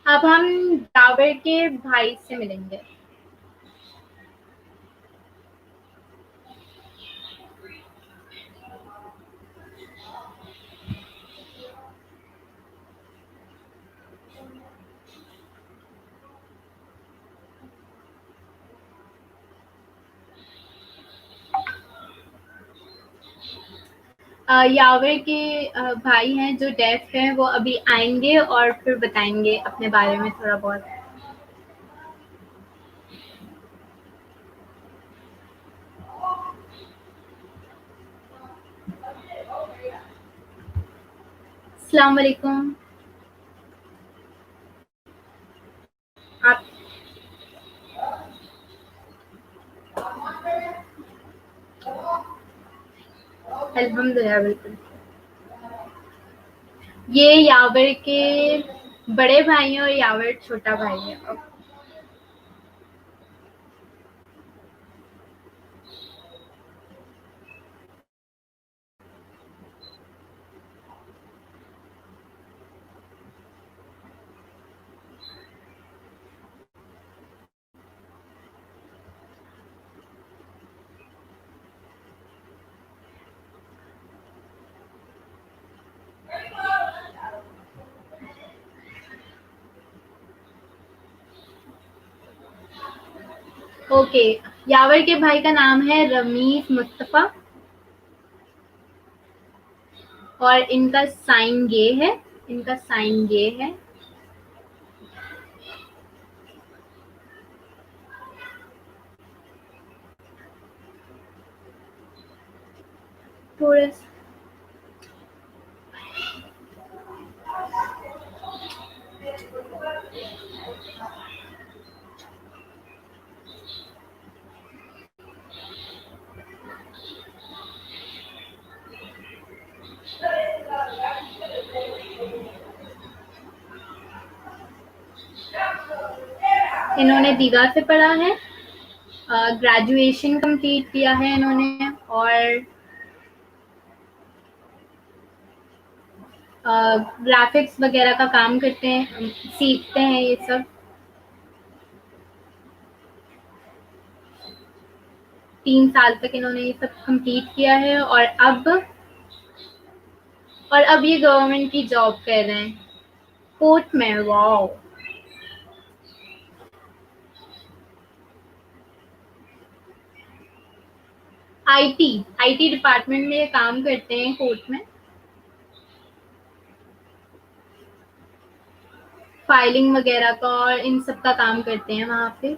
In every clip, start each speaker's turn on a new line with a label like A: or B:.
A: अब हम यावर के भाई से मिलेंगे। यावर के भाई हैं जो डेफ हैं, वो अभी आएंगे और फिर बताएंगे अपने बारे में थोड़ा बहुत। अस्सलाम वालेकुम। आप अल्हम्दुलिल्लाह बिल्कुल। ये यावर के बड़े भाई हैं और यावर छोटा भाई है। ओके, यावर के भाई का नाम है रमीज मुस्तफा और इनका साइन ये है। इनका साइन ये है। थोड़ा इन्होंने दीघा से पढ़ा है, ग्रेजुएशन कंप्लीट किया है इन्होंने और ग्राफिक्स वगैरह का काम करते हैं, सीखते हैं ये सब। 3 साल तक इन्होंने ये सब कंप्लीट किया है और अब ये गवर्नमेंट की जॉब कर रहे हैं कोर्ट में। वाओ। आईटी आईटी डिपार्टमेंट में ये काम करते हैं कोर्ट में। फाइलिंग वगैरह का और इन सब का काम करते हैं वहाँ पे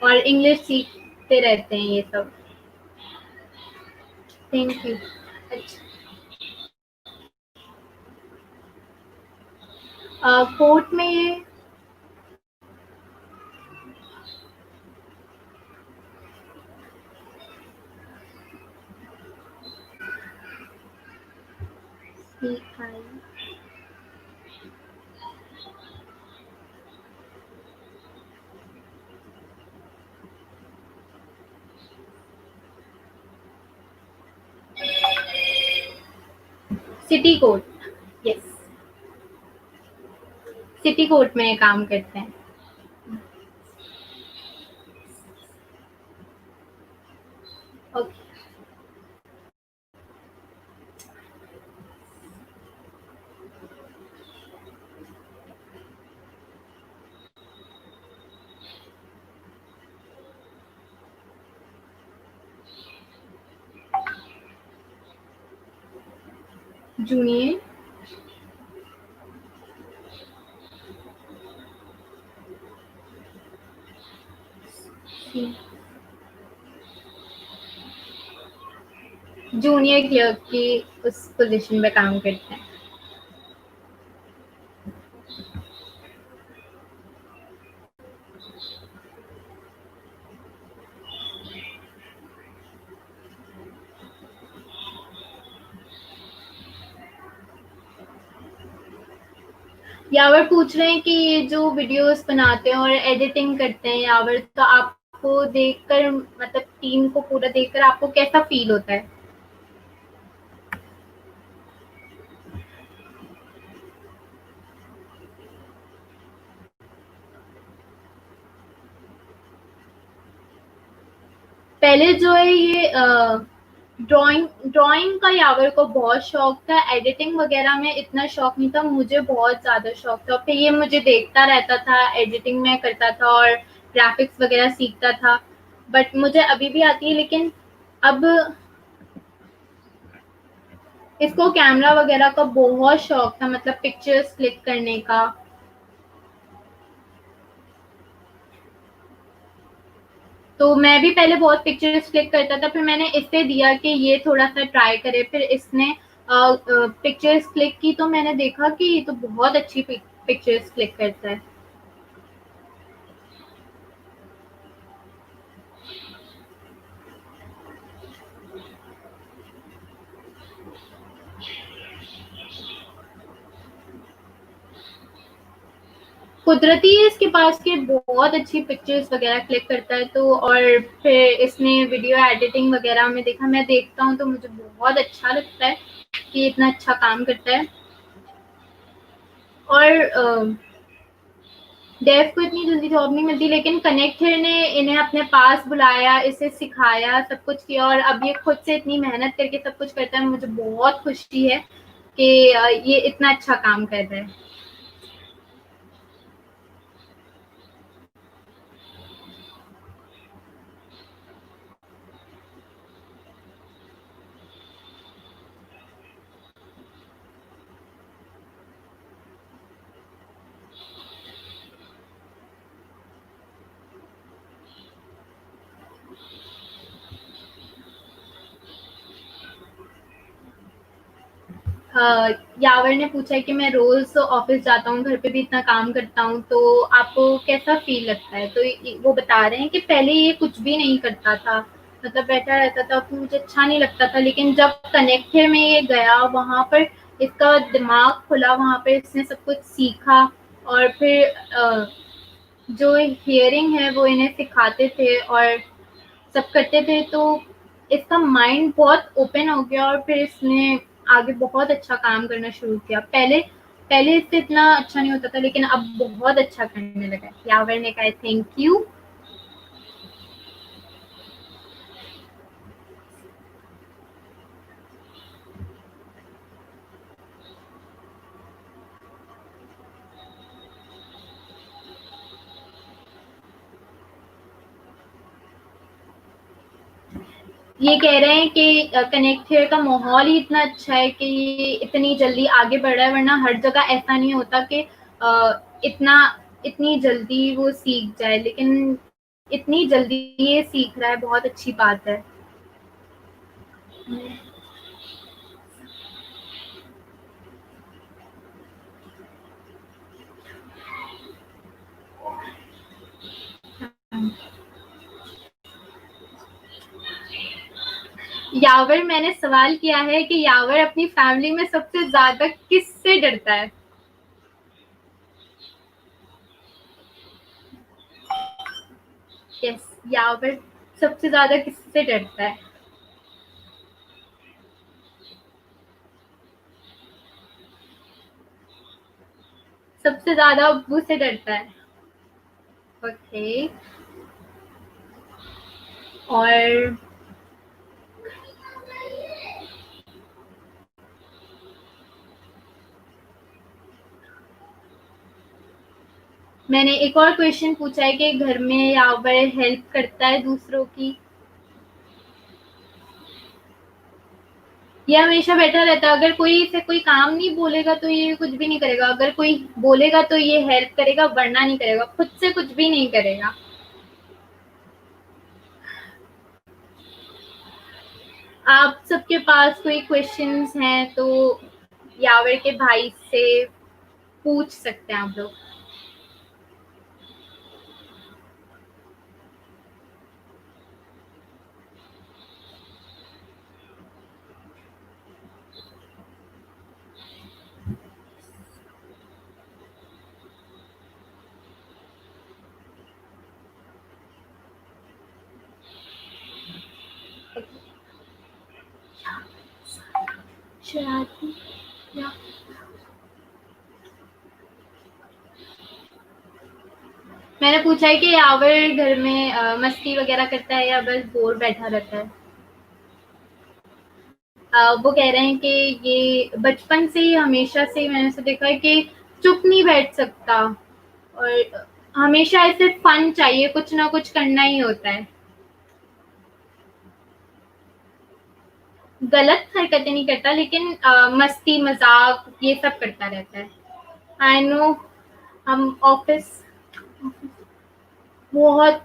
A: और इंग्लिश सीखते रहते हैं ये सब। Thank you. अच्छा, कोर्ट में ये city court. Yes, city court में ये काम करते हैं। ओके। जूनियर जूनियर क्लर्क की उस पोजीशन पे काम करते हैं। यावर पूछ रहे हैं कि ये जो वीडियोस बनाते हैं और एडिटिंग करते हैं यावर, तो आपको देखकर मतलब टीम को पूरा देखकर आपको कैसा फील होता है? पहले जो है ये ड्राइंग ड्राइंग का यावर को बहुत शौक था, एडिटिंग वगैरह में इतना शौक नहीं था, मुझे बहुत ज़्यादा शौक था। फिर ये मुझे देखता रहता था, एडिटिंग में करता था और ग्राफिक्स वगैरह सीखता था, बट मुझे अभी भी आती है, लेकिन अब इसको कैमरा वगैरह का बहुत शौक था, मतलब पिक्चर्स क्लिक करने का। तो मैं भी पहले बहुत पिक्चर्स क्लिक करता था, फिर मैंने इससे दिया कि ये थोड़ा सा ट्राई करे, फिर इसने पिक्चर्स क्लिक की तो मैंने देखा कि ये तो बहुत अच्छी पिक्चर्स क्लिक करता है। कुदरती है इसके पास के, बहुत अच्छी पिक्चर्स वगैरह क्लिक करता है। तो और फिर इसने वीडियो एडिटिंग वगैरह में देखा, मैं देखता हूँ तो मुझे बहुत अच्छा लगता है कि इतना अच्छा काम करता है। और डेव को इतनी जल्दी जॉब नहीं मिलती, लेकिन कनेक्टर ने इन्हें अपने पास बुलाया, इसे सिखाया, सब कुछ किया, और अब ये खुद से इतनी मेहनत करके सब कुछ करता है। मुझे बहुत खुशी है कि ये इतना अच्छा काम कर रहा है। यावर ने पूछा है कि मैं रोज ऑफिस जाता हूँ, घर पे भी इतना काम करता हूँ, तो आपको कैसा फील लगता है? तो वो बता रहे हैं कि पहले ये कुछ भी नहीं करता था, मतलब बैठा रहता था, फिर मुझे अच्छा नहीं लगता था, लेकिन जब कनेक्टर में ये गया, वहां पर इसका दिमाग खुला, वहां पर इसने सब कुछ सीखा। और फिर जो हियरिंग है वो इन्हें सिखाते थे और सब करते थे, तो इसका माइंड बहुत ओपन हो गया और फिर इसने आगे बहुत अच्छा काम करना शुरू किया। पहले पहले इससे इतना अच्छा नहीं होता था, लेकिन अब बहुत अच्छा करने लगा है। यावर ने कहा थैंक यू। ये कह रहे हैं कि कनेक्ट हेयर का माहौल ही इतना अच्छा है कि ये इतनी जल्दी आगे बढ़ रहा है, वरना हर जगह ऐसा नहीं होता कि इतना इतनी जल्दी वो सीख जाए, लेकिन इतनी जल्दी ये सीख रहा है, बहुत अच्छी बात है। यावर, मैंने सवाल किया है कि यावर अपनी फैमिली में सबसे ज्यादा किससे डरता है? यस, यावर सबसे ज्यादा किससे डरता है? सबसे ज्यादा अब्बू से डरता है। ओके। और मैंने एक और क्वेश्चन पूछा है कि घर में यावर हेल्प करता है दूसरों की? ये हमेशा बैठा रहता है, अगर कोई इसे कोई काम नहीं बोलेगा तो ये कुछ भी नहीं करेगा, अगर कोई बोलेगा तो ये हेल्प करेगा, वरना नहीं करेगा, खुद से कुछ भी नहीं करेगा। आप सबके पास कोई क्वेश्चंस हैं तो यावर के भाई से पूछ सकते हैं आप लोग। शरारती या मैंने पूछा है कि यावर घर में मस्ती वगैरह करता है या बस बोर बैठा रहता है। वो कह रहे हैं कि ये बचपन से ही हमेशा से मैंने उसे देखा है कि चुप नहीं बैठ सकता और हमेशा ऐसे फन चाहिए, कुछ ना कुछ करना ही होता है। गलत हरकतें नहीं करता लेकिन मस्ती मजाक ये सब करता रहता है। I know. हम ऑफिस बहुत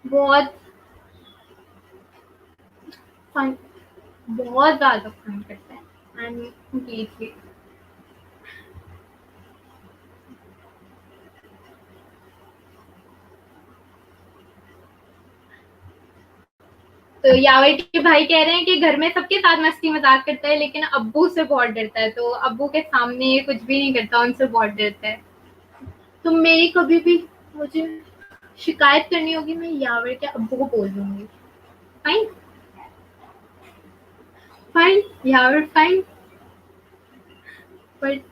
A: बहुत फन, बहुत ज्यादा फन करता है। I am completely. तो यावर के भाई कह रहे हैं कि घर में सबके साथ मस्ती मजाक करता है लेकिन अब्बू से बहुत डरता है, तो अब्बू के सामने ये कुछ भी नहीं करता, उनसे बहुत डरता है। तो मेरी कभी भी मुझे शिकायत करनी होगी, मैं यावर के अब्बू को बोल दूंगी। Fine. Fine Yavar fine. But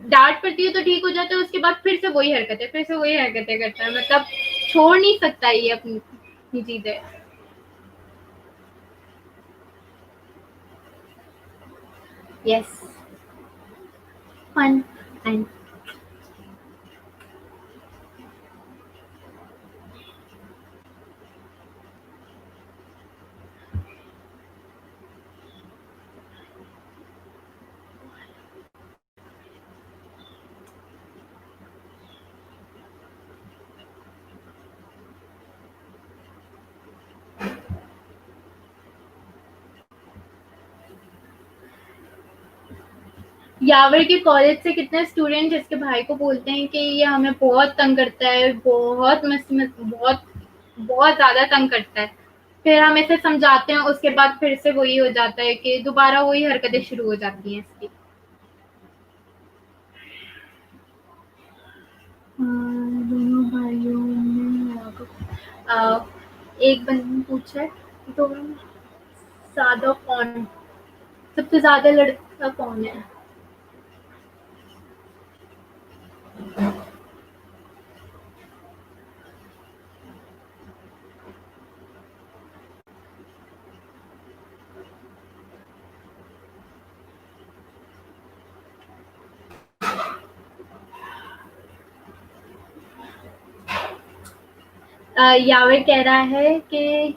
A: डांट पड़ती है तो ठीक हो जाता है, उसके बाद फिर से वही हरकतें करता है, मतलब छोड़ नहीं सकता ये अपनी चीजें। यस। Fun and. यावर के कॉलेज से कितने स्टूडेंट इसके भाई को बोलते हैं कि ये हमें बहुत तंग करता है, बहुत मस्ती में बहुत बहुत ज्यादा तंग करता है। फिर हम इसे समझाते हैं, उसके बाद फिर से वही हो जाता है कि दोबारा वही हरकतें शुरू हो जाती हैं इसकी। दोनों भाइयों में एक बंदे ने पूछा है, दोनों ज्यादा कौन, सबसे ज्यादा लड़का कौन है। यावर कह रहा है कि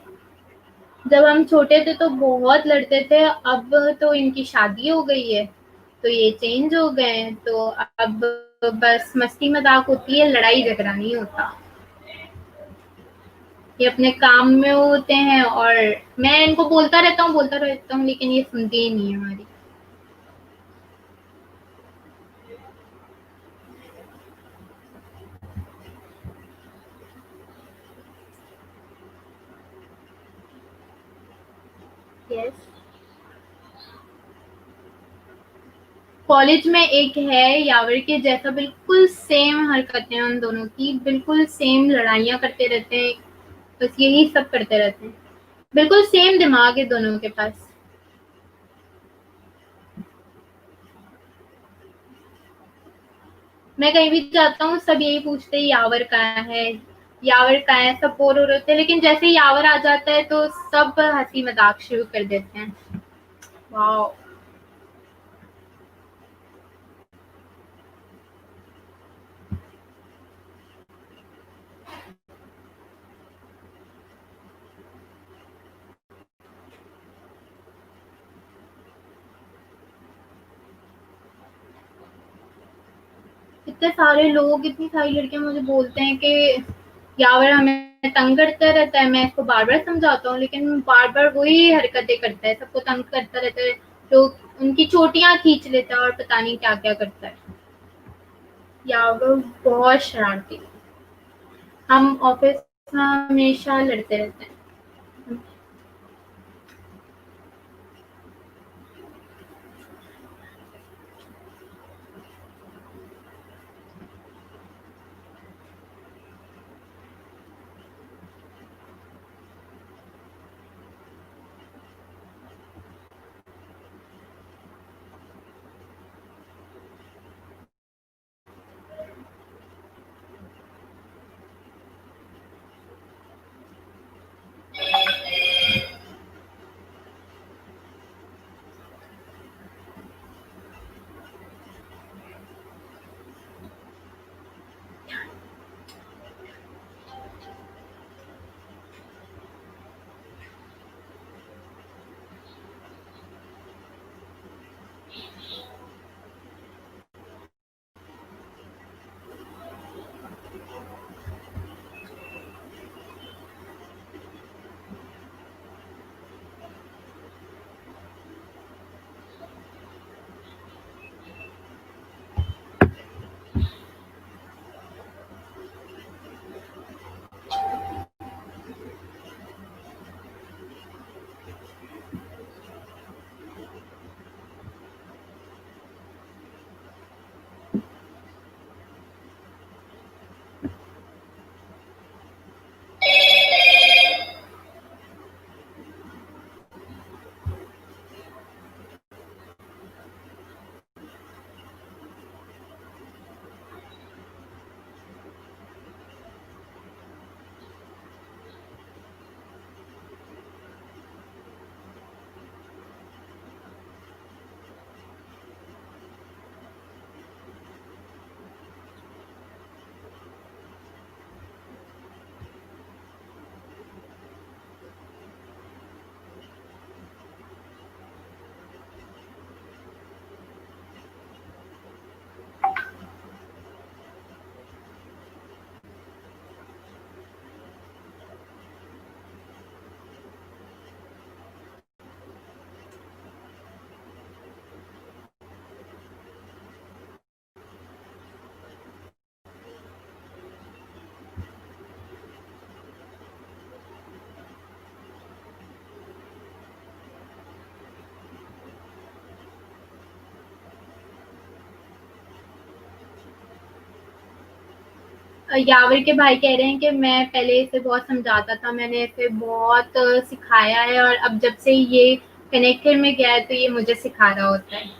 A: जब हम छोटे थे तो बहुत लड़ते थे, अब तो इनकी शादी हो गई है तो ये चेंज हो गए हैं, तो अब बस मस्ती मजाक होती है, लड़ाई झगड़ा नहीं होता। ये अपने काम में होते हैं और मैं इनको बोलता रहता हूँ लेकिन ये सुनते ही नहीं है हमारी। यस। कॉलेज में एक है यावर के जैसा, बिल्कुल सेम हरकतें उन दोनों की, बिल्कुल सेम लड़ाइयाँ करते रहते हैं, बस यही सब करते रहते हैं। बिल्कुल सेम दिमाग है दोनों के पास। मैं कहीं भी जाता हूँ सब यही पूछते हैं यावर कहाँ है, यावर कहाँ है, सब बोर हो रहे होते हैं लेकिन जैसे ही यावर आ जाता है तो सब हंसी मजाक शुरू कर देते हैं। वाओ। इतने सारे लोग, इतनी सारी लड़कियां मुझे बोलते हैं कि यावर हमें तंग करता रहता है, मैं इसको बार बार समझाता हूँ लेकिन बार बार वही हरकतें करता है, सबको तंग करता रहता है, लोग उनकी चोटियां खींच लेता है और पता नहीं क्या क्या करता है। यावर बहुत शरारती। हम ऑफिस में हमेशा लड़ते रहते हैं। यावर के भाई कह रहे हैं कि मैं पहले इसे बहुत समझाता था, मैंने इसे बहुत सिखाया है और अब जब से ये कनेक्टेड में गया है तो ये मुझे सिखा रहा होता है।